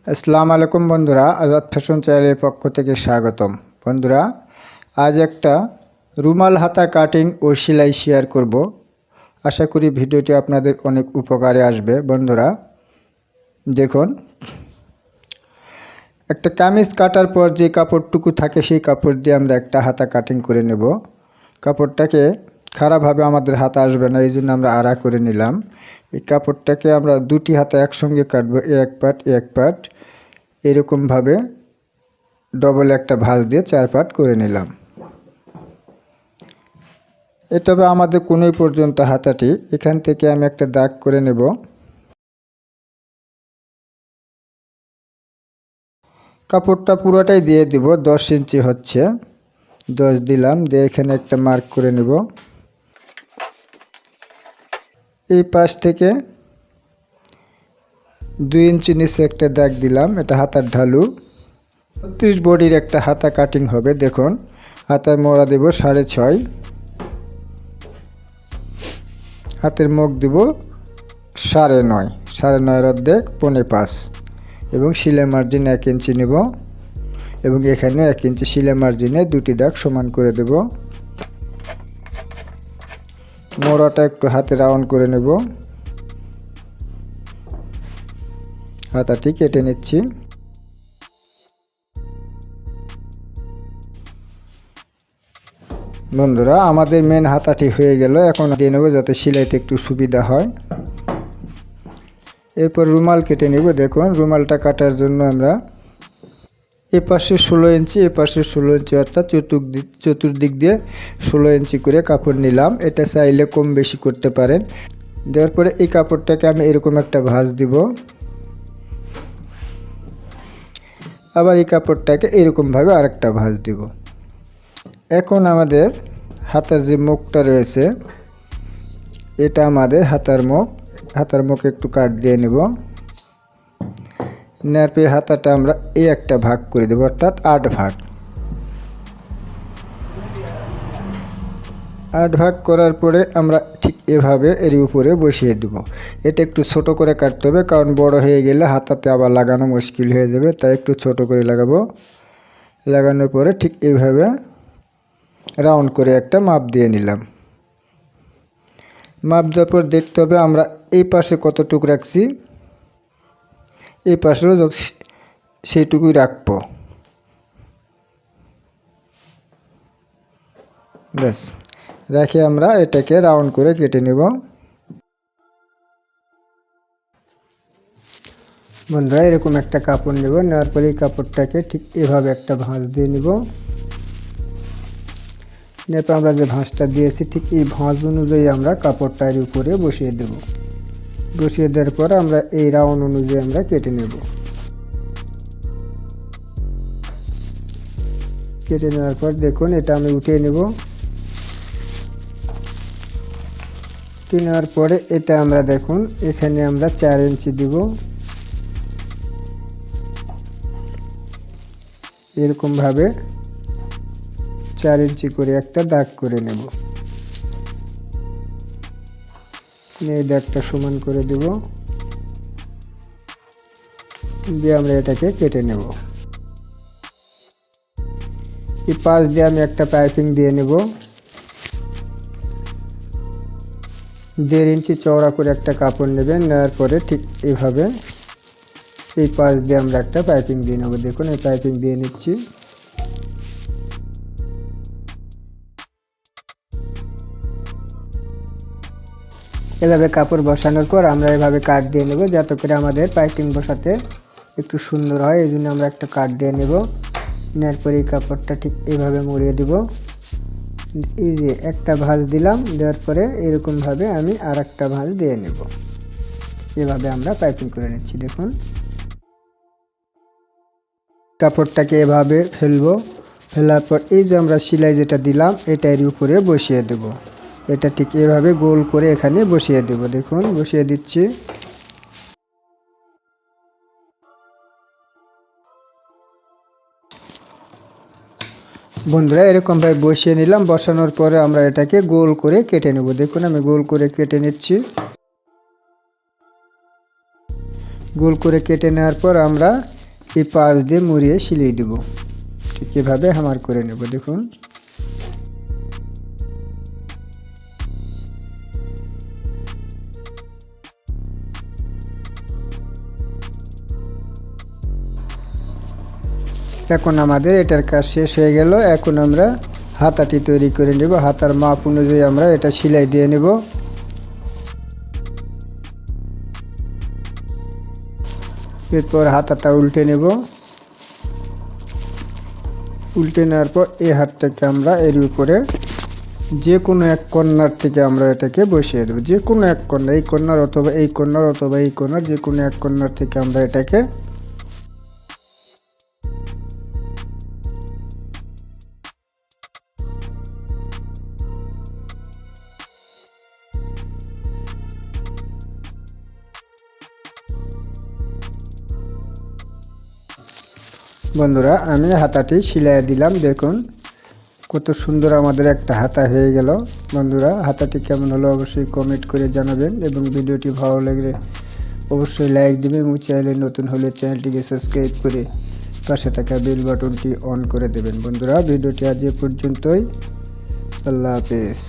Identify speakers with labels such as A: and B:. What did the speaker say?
A: আসসালামু আলাইকুম বন্ধুরা, আজাদ ফ্যাশন চ্যানেলের পক্ষ থেকে স্বাগতম। বন্ধুরা, আজ একটা রুমাল হাতা কাটিং ও সেলাই শেয়ার করব। আশা করি ভিডিওটি আপনাদের অনেক উপকারে আসবে। বন্ধুরা দেখুন, একটা কামিজ কাটার পর যে কাপড়টুকু থাকে সেই কাপড় দিয়ে আমরা একটা হাতা কাটিং করে নেব। কাপড়টাকে খারাপভাবে আমাদের হাতা আসবে না, এই জন্য আমরা আড়া করে নিলাম। এই কাপড়টাকে আমরা দুটি হাতা একসঙ্গে কাটবো, এক পাট এরকমভাবে ডবল একটা ভাঁজ দিয়ে 4 পাট করে নিলাম। তবে আমাদের কোনোই পর্যন্ত হাতাটি এখান থেকে আমি একটা দাগ করে নেব। কাপড়টা পুরোটাই দিয়ে দিব, 10 ইঞ্চি হচ্ছে, 10 দিলাম, দিয়ে এখানে একটা মার্ক করে নেব। এই পাশ থেকে 2 ইঞ্চি নিচে একটা দাগ দিলাম, এটা হাতার ঢালু। 30 বডির একটা হাতা কাটিং হবে। দেখুন, হাতার মোড়া দেব 6.5, হাতের মুখ দেব 9.5, 9.5 অর্ধেক 4.5 এবং সেলাই মার্জিন 1 ইঞ্চি নেব এবং এখানে 1 ইঞ্চি সেলাই মার্জিনে দুটি দাগ সমান করে দেব। মোড়াটা একটু হাতে রাউন্ড করে নেব, হাতাটি কেটে নিচ্ছি। বন্ধুরা, আমাদের মেন হাতাটি হয়ে গেল, এখন দিয়ে নেব যাতে সেলাইতে একটু সুবিধা হয়। এরপর রুমাল কেটে নেব। দেখুন, রুমালটা কাটার জন্য আমরা এপাশে 16 ইঞ্চি, এপাশে 16 ইঞ্চি, অর্থাৎ চতুর্দিক দিয়ে 16 ইঞ্চি করে কাপড় নিলাম। এটা চাইলে কম বেশি করতে পারেন। দেওয়ার পরে এই কাপড়টাকে আমি এরকম একটা ভাঁজ দিব, আবার এই কাপড়টাকে এরকমভাবে আরেকটা ভাঁজ দিব। এখন আমাদের হাতার যে মুখটা রয়েছে, এটা আমাদের হাতার মুখ। হাতার মুখে একটু কাট দিয়ে নেব। নেওয়ার পরে হাতাটা আমরা এই একটা ভাগ করে দেব, অর্থাৎ 8 ভাগ। 8 ভাগ করার পরে আমরা ঠিক এভাবে এর উপরে বসিয়ে দেব। এটা একটু ছোট করে কাটতে হবে, কারণ বড় হয়ে গেলে হাতাতে আবার লাগানো মুশকিল হয়ে যাবে, তাই একটু ছোট করে লাগাবো। লাগানোর পরে ঠিক এইভাবে রাউন্ড করে একটা মাপ দিয়ে নিলাম। মাপ দেওয়ার পর দেখতে হবে আমরা এই পাশে কতটুকু রাখছি, এই পাশেও সেইটুকুই রাখবো। ব্যাস, রেখে আমরা এটাকে রাউন্ড করে কেটে নেব। বন্ধুরা, এরকম একটা কাপড় নেব, নেওয়ার পরে এই কাপড়টাকে ঠিক এভাবে একটা ভাঁজ দিয়ে নেব। নেপে আমরা যে ভাঁজটা দিয়েছি ঠিক এই ভাঁজ অনুযায়ী আমরা কাপড়টার উপরে বসিয়ে দেব। বসিয়ে দেওয়ার পর আমরা এই রাউন্ড অনুযায়ী আমরা কেটে নেব। কেটে নেওয়ার পর দেখুন, এটা আমি উঠিয়ে নেব। উঠিয়ে নেওয়ার পরে এটা আমরা দেখুন এখানে আমরা 4 ইঞ্চি দিব। এরকমভাবে 4 ইঞ্চি করে একটা দাগ করে নেব। এই দাগটা সমান করে দেব, দিয়ে আমরা এটাকে কেটে নেব। এই পাশ দিয়ে আমি একটা পাইপিং দিয়ে নেব। 1.5 ইঞ্চি চওড়া করে একটা কাপড় নেবেন। নেওয়ার পরে ঠিক এইভাবে এই পাশ দিয়ে আমরা একটা পাইপিং দিয়ে নেব। দেখুন, এই পাইপিং দিয়ে নিচ্ছি। এভাবে কাপড় বসানোর পর আমরা এভাবে কাট দিয়ে নেব, যাতে করে আমাদের পাইপিং বসাতে একটু সুন্দর হয়। এই জন্য আমরা একটা কাট দিয়ে নেব। নেওয়ার পরে এই কাপড়টা ঠিক এইভাবে মুড়িয়ে দিব। এই যে একটা ভাঁজ দিলাম, দেওয়ার পরে এরকমভাবে আমি আর একটা ভাঁজ দিয়ে নেব। এভাবে আমরা পাইপিং করে নিচ্ছি। দেখুন, কাপড়টাকে এভাবে ফেলবো। ফেলার পর এই যে আমরা সেলাই যেটা দিলাম এটা এর উপরে বসিয়ে দেব। এটা ঠিক এভাবে গোল করে এখানে বসিয়ে দেব। দেখুন, বসিয়ে দিচ্ছি। বন্ধুরা, এরকমভাবে বসিয়ে নিলাম। বসানোর পরে আমরা এটাকে গোল করে কেটে নেব। দেখুন, আমি গোল করে কেটে নিচ্ছি। গোল করে কেটে নেওয়ার পর আমরা এই পাশ দিয়ে মুড়িয়ে সিলিয়ে দেব। এভাবে হামার করে নেব। দেখুন এখন আমাদের এটার কাজ শেষ হয়ে গেল। এখন আমরা হাতাটি তৈরি করে নেব। হাতার মাপ অনুযায়ী আমরা এটা সেলাই দিয়ে নেব। এরপর হাতাটা উল্টে নেব। উল্টে নেওয়ার পর এই হাতটাকে আমরা এর উপরে যে কোনো এক কর্নার থেকে আমরা এটাকে বসিয়ে দেব। যে কোনো এক কর্নার, এই কর্নার অথবা এই কর্নার অথবা এই কর্নার, যে কোনো এক কর্নার থেকে আমরা এটাকে বন্ধুরা আমি হাতাটি সেলাই দিলাম। দেখুন কত সুন্দর আমাদের একটা হাতা হয়ে গেল। বন্ধুরা হাতাটি কেমন হলো অবশ্যই কমেন্ট করে জানাবেন এবং ভিডিওটি ভালো লাগলে অবশ্যই লাইক দিবেন এবং চ্যানেলে নতুন হলে চ্যানেলটিকে সাবস্ক্রাইব করে পাশে থাকা বেল বাটনটি অন করে দেবেন। বন্ধুরা ভিডিওটি আজ এ পর্যন্তই। আল্লাহ হাফেজ।